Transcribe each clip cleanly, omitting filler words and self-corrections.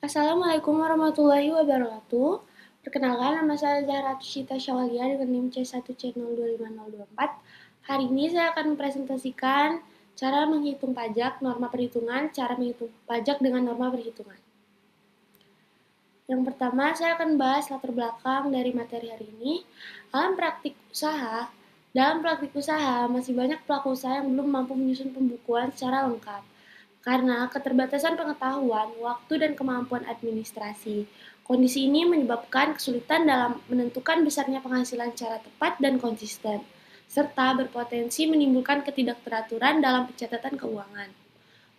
Assalamualaikum warahmatullahi wabarakatuh. Perkenalkan, nama saya Zahra Tushita Syawalia dengan NIM C1C025024. Hari ini saya akan mempresentasikan cara menghitung pajak, norma perhitungan, cara menghitung pajak dengan norma perhitungan. Yang pertama, saya akan bahas latar belakang dari materi hari ini. Dalam praktik usaha, masih banyak pelaku usaha yang belum mampu menyusun pembukuan secara lengkap karena keterbatasan pengetahuan, waktu, dan kemampuan administrasi. Kondisi ini menyebabkan kesulitan dalam menentukan besarnya penghasilan secara tepat dan konsisten, serta berpotensi menimbulkan ketidakteraturan dalam pencatatan keuangan.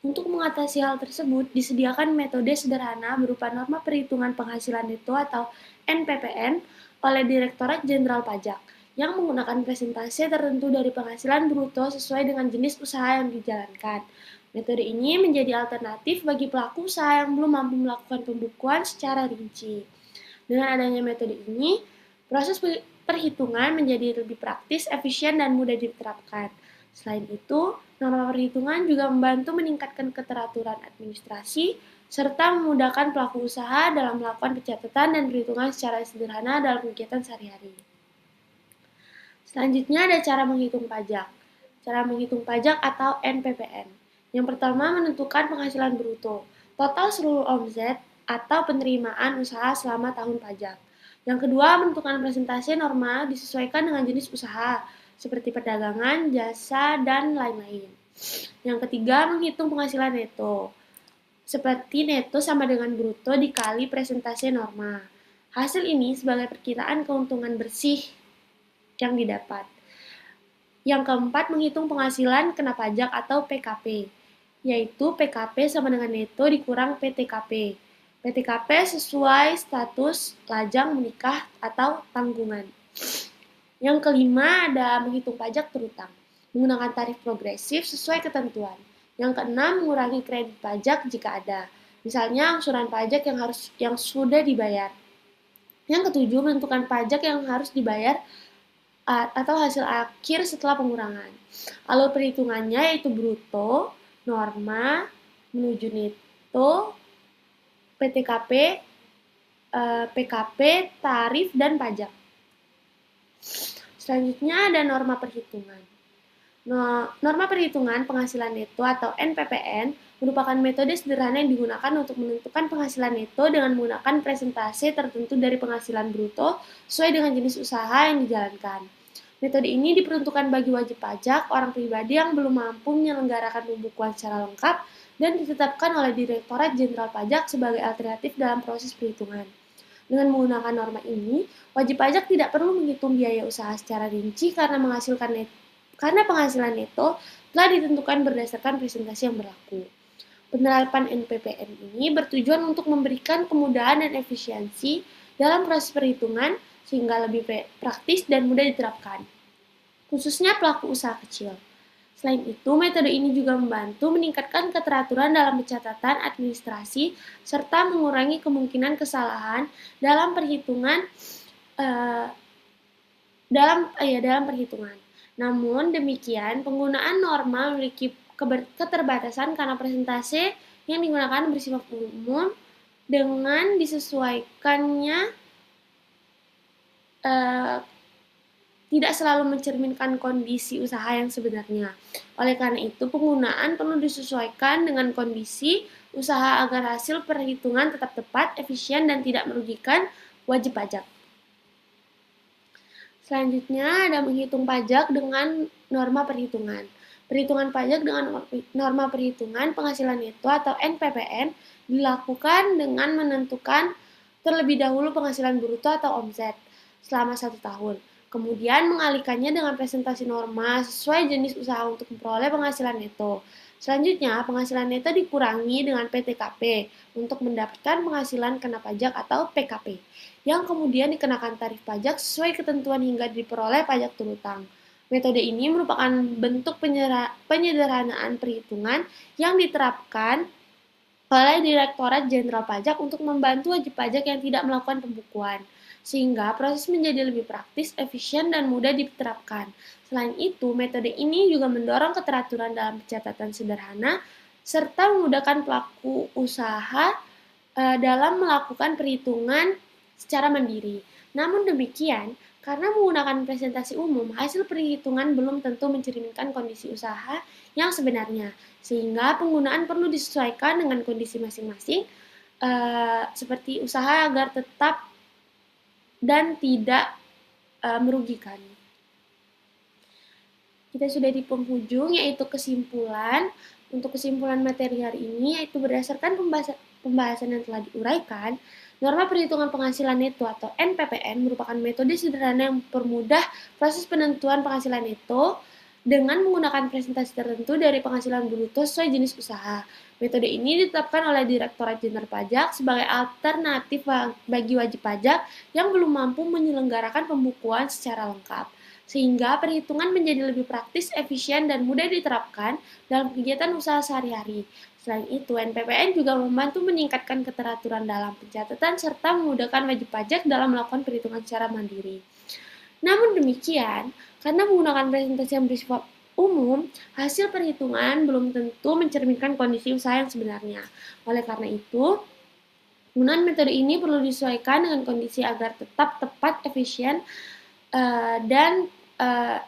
Untuk mengatasi hal tersebut, disediakan metode sederhana berupa norma perhitungan penghasilan neto atau NPPN oleh Direktorat Jenderal Pajak yang menggunakan presentase tertentu dari penghasilan bruto sesuai dengan jenis usaha yang dijalankan. Metode ini menjadi alternatif bagi pelaku usaha yang belum mampu melakukan pembukuan secara rinci. Dengan adanya metode ini, proses perhitungan menjadi lebih praktis, efisien, dan mudah diterapkan. Selain itu, norma perhitungan juga membantu meningkatkan keteraturan administrasi serta memudahkan pelaku usaha dalam melakukan pencatatan dan perhitungan secara sederhana dalam kegiatan sehari-hari. Selanjutnya ada cara menghitung pajak. Cara menghitung pajak atau NPPN. Yang pertama, menentukan penghasilan bruto, total seluruh omset atau penerimaan usaha selama tahun pajak. Yang kedua, menentukan presentase norma disesuaikan dengan jenis usaha, seperti perdagangan, jasa, dan lain-lain. Yang ketiga, menghitung penghasilan neto, seperti neto sama dengan bruto dikali presentase norma. Hasil ini sebagai perkiraan keuntungan bersih yang didapat. Yang keempat, menghitung penghasilan kena pajak atau PKP, yaitu PKP sama dengan neto dikurang PTKP. PTKP sesuai status lajang menikah atau tanggungan. Yang kelima ada menghitung pajak terutang, menggunakan tarif progresif sesuai ketentuan. Yang keenam, mengurangi kredit pajak jika ada, misalnya angsuran pajak yang sudah dibayar. Yang ketujuh, menentukan pajak yang harus dibayar atau hasil akhir setelah pengurangan. Alur perhitungannya yaitu bruto, norma, menuju neto, PTKP, PKP, tarif, dan pajak. Selanjutnya ada norma perhitungan. Norma perhitungan penghasilan neto atau NPPN merupakan metode sederhana yang digunakan untuk menentukan penghasilan neto dengan menggunakan presentase tertentu dari penghasilan bruto sesuai dengan jenis usaha yang dijalankan. Metode ini diperuntukkan bagi wajib pajak, orang pribadi yang belum mampu menyelenggarakan pembukuan secara lengkap, dan ditetapkan oleh Direktorat Jenderal Pajak sebagai alternatif dalam proses perhitungan. Dengan menggunakan norma ini, wajib pajak tidak perlu menghitung biaya usaha secara rinci karena penghasilan neto telah ditentukan berdasarkan presentasi yang berlaku. Penerapan NPPN ini bertujuan untuk memberikan kemudahan dan efisiensi dalam proses perhitungan sehingga lebih praktis dan mudah diterapkan, khususnya pelaku usaha kecil. Selain itu, metode ini juga membantu meningkatkan keteraturan dalam pencatatan administrasi serta mengurangi kemungkinan kesalahan dalam perhitungan. Namun demikian, penggunaan norma memiliki keterbatasan karena presentase yang digunakan bersifat umum dengan disesuaikannya tidak selalu mencerminkan kondisi usaha yang sebenarnya. Oleh karena itu, penggunaan perlu disesuaikan dengan kondisi usaha agar hasil perhitungan tetap tepat, efisien, dan tidak merugikan wajib pajak. Selanjutnya ada menghitung pajak dengan norma perhitungan. Perhitungan pajak dengan norma perhitungan penghasilan neto atau NPPN dilakukan dengan menentukan terlebih dahulu penghasilan bruto atau omset selama 1 tahun. Kemudian mengalihkannya dengan presentasi norma sesuai jenis usaha untuk memperoleh penghasilan neto. Selanjutnya, penghasilan neto dikurangi dengan PTKP untuk mendapatkan penghasilan kena pajak atau PKP, yang kemudian dikenakan tarif pajak sesuai ketentuan hingga diperoleh pajak terutang. Metode ini merupakan bentuk penyederhanaan perhitungan yang diterapkan oleh Direktorat Jenderal Pajak untuk membantu wajib pajak yang tidak melakukan pembukuan, sehingga proses menjadi lebih praktis, efisien, dan mudah diterapkan. Selain itu, metode ini juga mendorong keteraturan dalam pencatatan sederhana, serta memudahkan pelaku usaha dalam melakukan perhitungan secara mandiri. Namun demikian, karena menggunakan presentasi umum, hasil perhitungan belum tentu mencerminkan kondisi usaha yang sebenarnya, sehingga penggunaan perlu disesuaikan dengan kondisi masing-masing, seperti usaha agar tetap dan tidak merugikan. Kita sudah di penghujung, yaitu kesimpulan. Untuk kesimpulan materi hari ini, yaitu berdasarkan pembahasan yang telah diuraikan, norma perhitungan penghasilan neto atau NPPN merupakan metode sederhana yang mempermudah proses penentuan penghasilan neto dengan menggunakan presentasi tertentu dari penghasilan bruto sesuai jenis usaha. Metode ini ditetapkan oleh Direktorat Jenderal Pajak sebagai alternatif bagi wajib pajak yang belum mampu menyelenggarakan pembukuan secara lengkap, sehingga perhitungan menjadi lebih praktis, efisien, dan mudah diterapkan dalam kegiatan usaha sehari-hari. Selain itu, NPPN juga membantu meningkatkan keteraturan dalam pencatatan serta memudahkan wajib pajak dalam melakukan perhitungan secara mandiri. Namun demikian, karena menggunakan presentasi yang bersifat umum, hasil perhitungan belum tentu mencerminkan kondisi usaha yang sebenarnya. Oleh karena itu, penggunaan metode ini perlu disesuaikan dengan kondisi agar tetap tepat, efisien, dan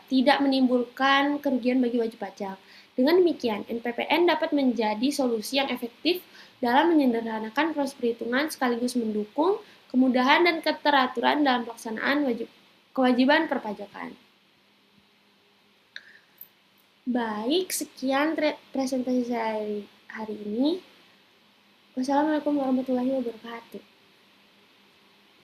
tidak menimbulkan kerugian bagi wajib pajak. Dengan demikian, NPPN dapat menjadi solusi yang efektif dalam menyederhanakan proses perhitungan sekaligus mendukung kemudahan dan keteraturan dalam pelaksanaan kewajiban perpajakan. Baik, sekian presentasi saya hari ini. Wassalamualaikum warahmatullahi wabarakatuh.